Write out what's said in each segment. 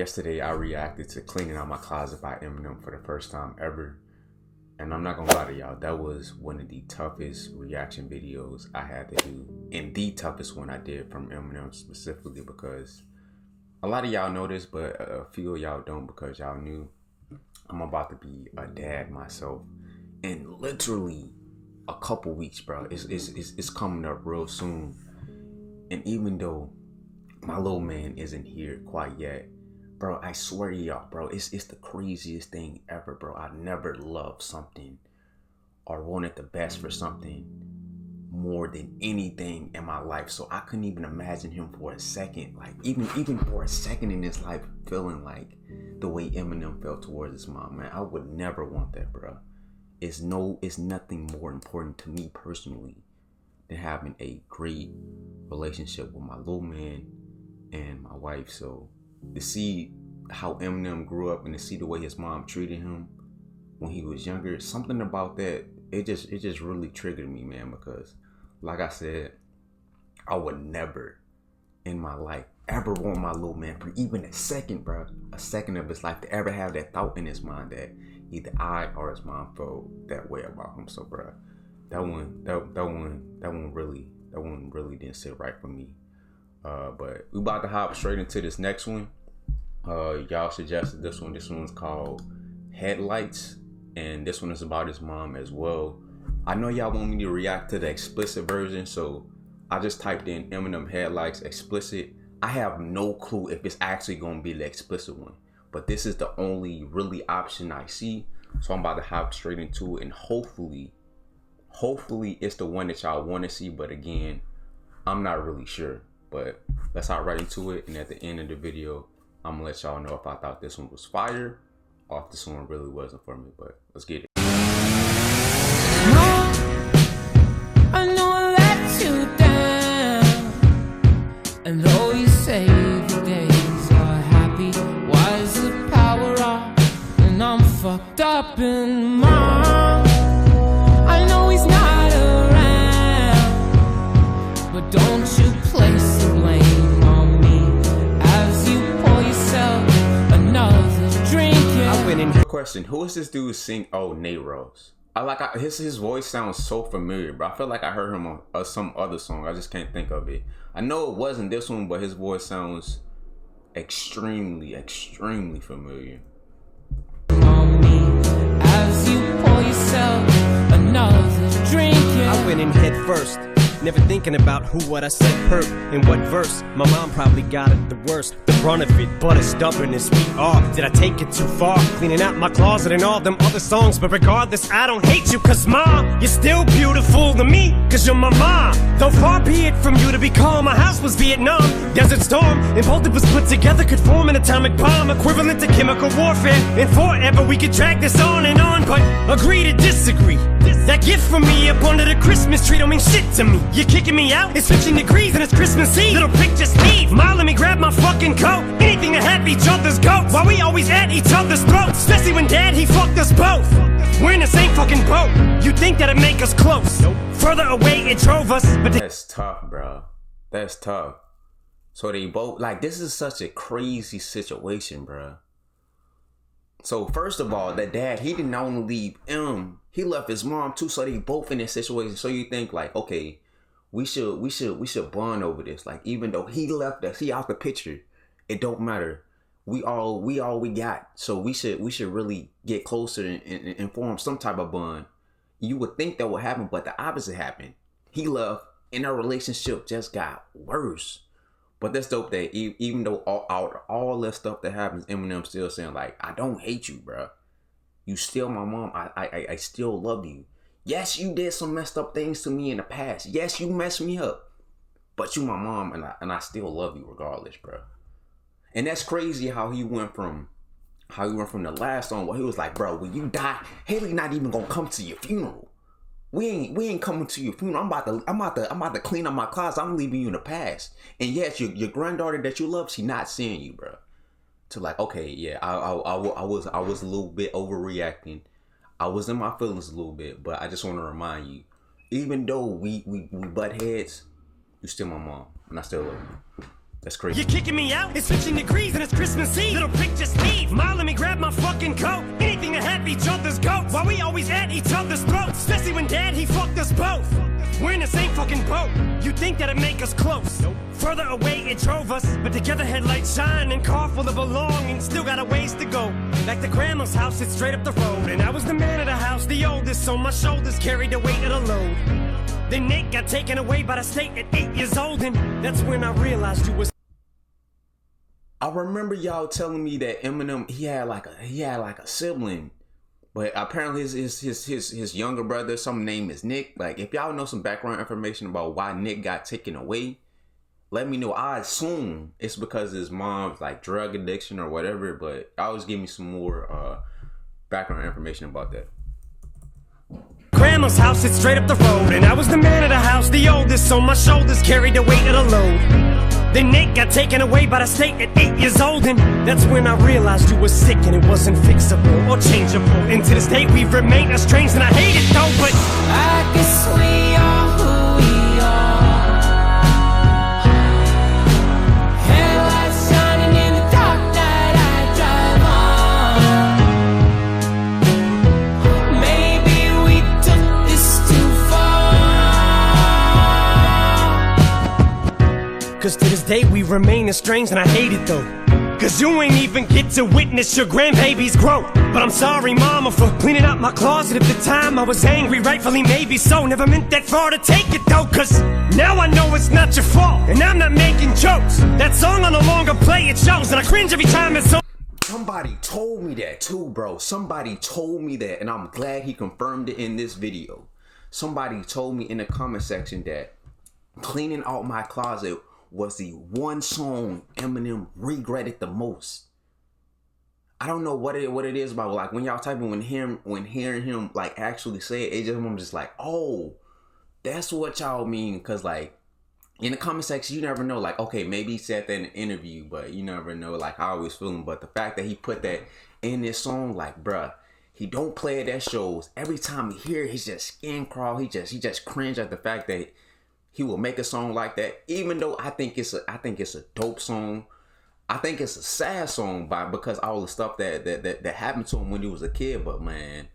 Yesterday, I reacted to Cleaning Out My Closet by Eminem for the first time ever. And I'm not gonna lie to y'all, that was one of the toughest reaction videos I had to do. And the toughest one I did from Eminem specifically, because a lot of y'all know this, but a few of y'all don't, because y'all knew I'm about to be a dad myself. And literally a couple weeks, bro. It's coming up real soon. And even though my little man isn't here quite yet, bro, I swear to y'all, bro, it's the craziest thing ever, bro. I never loved something or wanted the best for something more than anything in my life. So I couldn't even imagine him for a second, like even for a second in his life, feeling like the way Eminem felt towards his mom, man. I would never want that, bro. It's nothing more important to me personally than having a great relationship with my little man and my wife. So to see how Eminem grew up and to see the way his mom treated him when he was younger, something about that, it just really triggered me, man, because like I said, I would never in my life ever want my little man for even a second, bro, a second of his life to ever have that thought in his mind that either I or his mom felt that way about him. So, bro, that one really didn't sit right for me. But we about to hop straight into this next one. Y'all suggested this one. This one's called Headlights, and this one is about his mom as well. I know y'all want me to react to the explicit version, so I just typed in Eminem Headlights explicit. I have no clue if it's actually gonna be the explicit one, but this is the only really option I see, so I'm about to hop straight into it, and hopefully it's the one that y'all want to see. But again, I'm not really sure. But let's hop right into it, and at the end of the video, I'm gonna let y'all know if I thought this one was fire or if this one really wasn't for me. But let's get it. I know I let you down, and though you say the days are happy, why is the power off? And I'm fucked up in mind. I know he's not around, but don't you place the blame on me as you pour yourself another drink. I went in here. Question: who is this dude sing? Oh, Nate Rose. His voice sounds so familiar, bro. I feel like I heard him on some other song. I just can't think of it. I know it wasn't this one, but his voice sounds extremely familiar. On me as you pour yourself another drink. I went in head first, never thinking about who, what I said hurt, in what verse. My mom probably got it the worst, the brunt of it, but as stubborn as we are. Did I take it too far, cleaning out my closet and all them other songs? But regardless, I don't hate you, cause mom, you're still beautiful to me, cause you're my mom. Though far be it from you to be calm, my house was Vietnam, Desert Storm, and both of us put together could form an atomic bomb, equivalent to chemical warfare. And forever we could drag this on and on, but agree to disagree. That gift from me up under the Christmas tree don't mean shit to me. You're kicking me out? It's 15 degrees and it's Christmas Eve. Little prick, just leave. Ma, let me grab my fucking coat. Anything to have each other's goats. Why we always at each other's throats? Especially when dad, he fucked us both. We're in the same fucking boat. You think that'd make us close? Nope. Further away it drove us, but that's tough, bro. That's tough. So they both, like, this is such a crazy situation, bro. So first of all, the dad, he didn't only leave him, he left his mom too. So they both in this situation. So you think like, okay, we should bond over this. Like, even though he left us, he out the picture, it don't matter. We all we got. So we should really get closer and form some type of bond. You would think that would happen, but the opposite happened. He left, and our relationship just got worse. But that's dope that even though all that stuff that happens, Eminem still saying like, I don't hate you, bro. You still my mom. I still love you. Yes, you did some messed up things to me in the past. Yes, you messed me up. But you my mom, and I still love you regardless, bro. And that's crazy how he went from the last song where he was like, bro, when you die, Haley not even gonna come to your funeral. We ain't coming to your funeral. I'm about to clean up my closet. I'm leaving you in the past. And yes, your granddaughter that you love, she not seeing you, bro. To like, okay, yeah, I was a little bit overreacting. I was in my feelings a little bit, but I just want to remind you, even though we butt heads, you still my mom, and I still love you. That's crazy. You're kicking me out? It's 15 degrees and it's Christmas Eve. Little prick, just leave. Ma, let me grab my fucking coat. Anything to have each other's goats. Why we always at each other's throats? Especially when Dad, he fucked us both. We're in the same fucking boat. You'd think that'd make us close. Nope. Further away it drove us, but together headlights shine and car full of belongings. Still got a ways to go. Back to Grandma's house, it's straight up the road. And I was the man of the house, the oldest, so my shoulders carried the weight of the load. Then Nick got taken away by the state at 8 years old, and that's when I realized you was. I remember y'all telling me that Eminem he had like a sibling, but apparently his younger brother, some name is Nick. Like, if y'all know some background information about why Nick got taken away, let me know. I assume it's because of his mom's like drug addiction or whatever, but always give me some more background information about that. Grandma's house, it's straight up the road. And I was the man of the house, the oldest, so my shoulders carried the weight of the load. Then Nick got taken away by the state at 8 years old, and that's when I realized you were sick and it wasn't fixable or changeable. And to this day we've remained estranged, and I hate it though, but I guess we are who we are. Headlights shining in the dark night I drive on. Maybe we took this too far. cause to this day we remain estranged, and I hate it though. Cause you ain't even get to witness your grandbaby's growth. But I'm sorry, mama, for cleaning out my closet at the time. I was angry, rightfully maybe so. Never meant that far to take it though, cause now I know it's not your fault, and I'm not making jokes. That song I no longer play, it shows, and I cringe every time it's on. Somebody told me that too, bro. Somebody told me that, and I'm glad he confirmed it in this video. Somebody told me in the comment section that cleaning out my closet was the one song Eminem regretted the most. I don't know what it is about, like when y'all typing, when hearing him like actually say it, I'm just like, oh, that's what y'all mean. Cause like in the comment section, you never know. Like, okay, maybe he said that in an interview, but you never know like how I was feeling. But the fact that he put that in this song, like, bruh, he don't play it at shows. Every time he hear it, he's just skin crawl. He just cringe at the fact that he will make a song like that, even though I think it's a dope song. I think it's a sad song because all the stuff that happened to him when he was a kid. But man,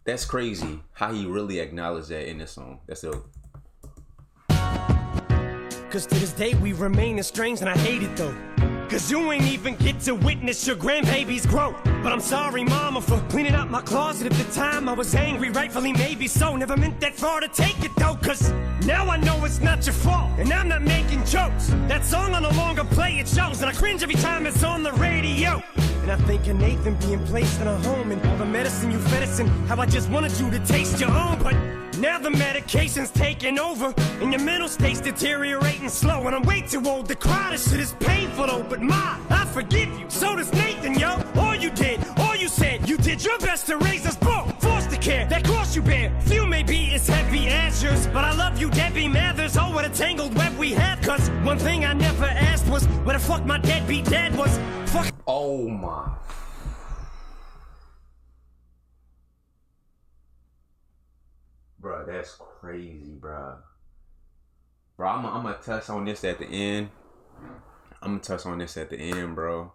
that's crazy how he really acknowledged that in this song. That's dope. Cause to this day we remain estranged, and I hate it though. Cause you ain't even get to witness your grandbaby's growth. But I'm sorry, mama, for cleaning out my closet at the time. I was angry, rightfully maybe so. Never meant that far to take it though, cause now I know it's not your fault, and I'm not making jokes. That song I no longer play, it shows, and I cringe every time it's on the radio. And I think of Nathan being placed in a home, and all the medicine you fed us, and how I just wanted you to taste your own. But now the medication's taking over, and your mental state's deteriorating slow. And I'm way too old to cry, this shit is painful though. But Ma, I forgive you, so does Nathan, yo. All you did, all you said, you did your best to raise us both. Foster care, that cross you bear, few may be as heavy as yours, but I love you, Debbie Mathers. Oh, what a tangled web we have. Cause one thing I never asked was where the fuck my deadbeat dad was. Fuck. Oh my. Bro, that's crazy, bro. Bro, I'm gonna touch on this at the end. Bro.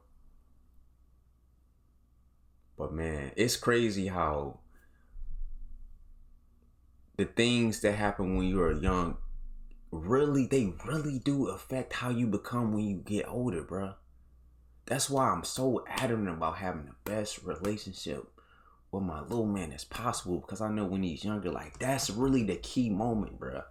But man, it's crazy how the things that happen when you're young, they really do affect how you become when you get older, bro. That's why I'm so adamant about having the best relationship with my little man as possible, because I know when he's younger, like, that's really the key moment, bro.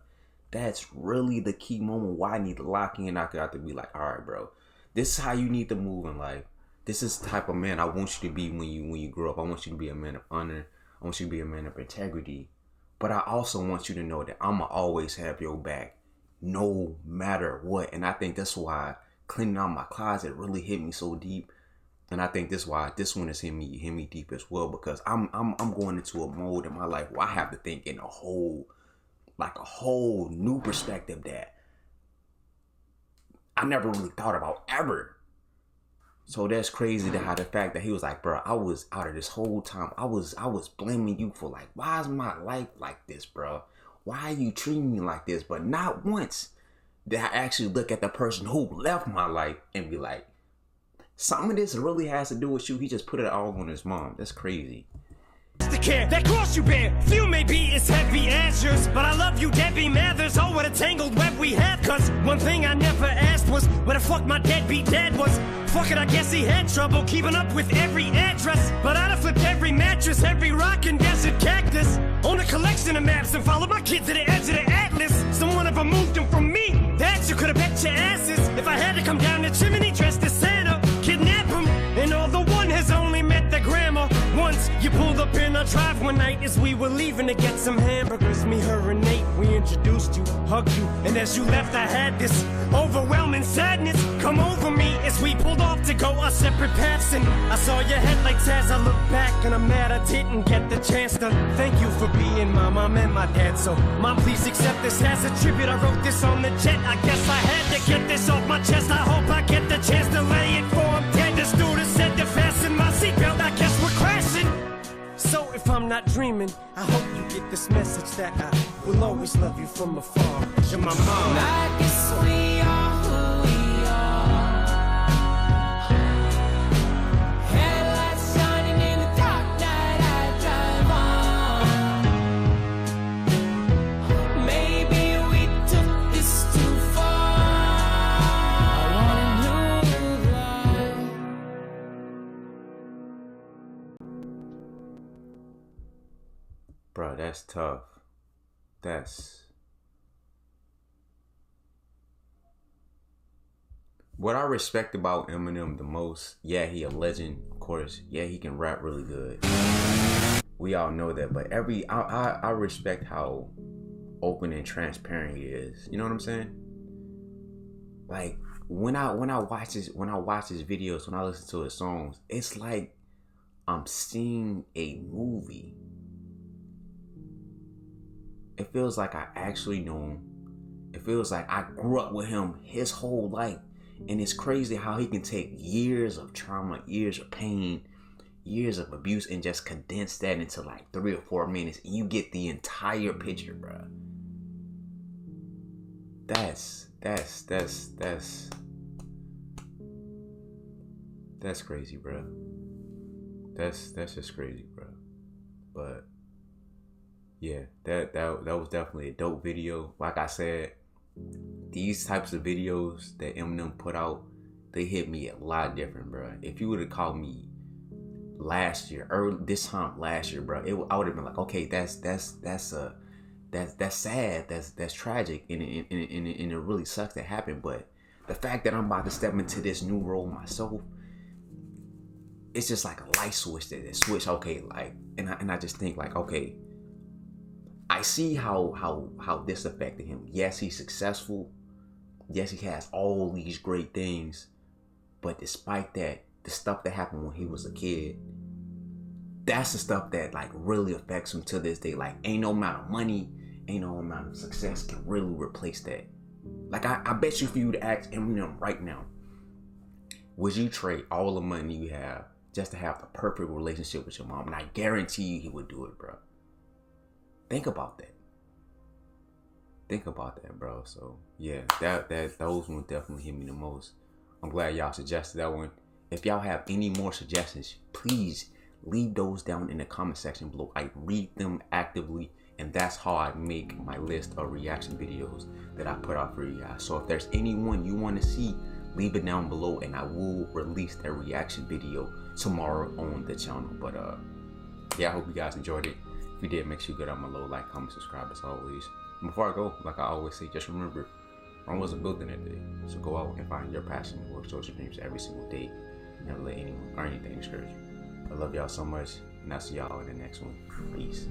That's really the key moment why I need to lock in. I got to be like, all right, bro, this is how you need to move in life. This is the type of man I want you to be when you grow up. I want you to be a man of honor. I want you to be a man of integrity. But I also want you to know that I'ma always have your back, no matter what. And I think that's why cleaning out my closet really hit me so deep. And I think that's why this one is hit me deep as well, because I'm going into a mode in my life where I have to think in a whole new perspective that I never really thought about ever. So that's crazy to how the fact that he was like, bro, I was out of this whole time. I was blaming you for like, why is my life like this, bro? Why are you treating me like this? But not once that I actually look at the person who left my life and be like, some of this really has to do with you. He just put it all on his mom. That's crazy. The care, that cross you bear, few may be as heavy as yours, but I love you, Debbie Mathers. Oh, what a tangled web we have. Cause one thing I never asked was where the fuck my deadbeat dad was. Fuck it, I guess he had trouble keeping up with every address, but I'd have flipped every mattress, every rock and desert cactus, own a collection of maps and followed my kid to the edge of the atlas. Someone ever moved them from me, that you could have bet your asses. If I had to come down the chimney dressed as Santa, kidnap him, and although one has only met the grandma once, you pulled up in our drive one night as we were leaving to get some hamburgers. Me, her, and Nate, we introduced you, hugged you, and as you left I had this overwhelming sadness come over me as we pulled off to go our separate paths. And I saw your headlights as I looked back, and I'm mad I didn't get the chance to thank you for being my mom and my dad. So mom, please accept this as a tribute. I wrote this on the jet, I guess I had to get this off my chest. I hope I get the chance to lay it for him dead. The stewardess said to fasten my seatbelt, I guess we're crashing. So if I'm not dreaming, I hope you get this message that I will always love you from afar. You're my mom. I guess we are who we are. Headlights shining in the dark night, I drive on. Maybe we took this too far. I want a new life. Bro, that's tough. That's... What I respect about Eminem the most, yeah, he a legend, of course. Yeah, he can rap really good. We all know that, but I respect how open and transparent he is. You know what I'm saying? Like when I watch his videos, when I listen to his songs, it's like I'm seeing a movie. It feels like I actually know him. It feels like I grew up with him his whole life. And it's crazy how he can take years of trauma, years of pain, years of abuse, and just condense that into like 3 or 4 minutes, and you get the entire picture, bro. That's crazy, bro. That's just crazy, bro. But yeah, that was definitely a dope video. Like I said, these types of videos that Eminem put out, they hit me a lot different, bro. If you would have called me last year, or this time last year, bro, I would have been like, okay, that's sad, that's tragic, and it really sucks that happened. But the fact that I'm about to step into this new role myself, it's just like a light switch that switch. Okay, like, and I just think like, okay, I see how this affected him. Yes, he's successful. Yes, he has all these great things. But despite that, the stuff that happened when he was a kid, that's the stuff that like really affects him to this day. Like, ain't no amount of money, ain't no amount of success can really replace that. Like, I bet you if you to ask Eminem right now, would you trade all the money you have just to have the perfect relationship with your mom? And I guarantee you he would do it, bro. Think about that. Think about that, bro. So yeah, those ones definitely hit me the most. I'm glad y'all suggested that one. If y'all have any more suggestions, please leave those down in the comment section below. I read them actively, and that's how I make my list of reaction videos that I put out for you guys. So if there's anyone you want to see, leave it down below, and I will release that reaction video tomorrow on the channel. But yeah, I hope you guys enjoyed it. If you did, make sure you get on my low like, comment, subscribe as always. And before I go, like I always say, just remember, Rome wasn't built in a day. So go out and find your passion and work towards your dreams every single day. Never let anyone or anything discourage you. I love y'all so much, and I'll see y'all in the next one. Peace.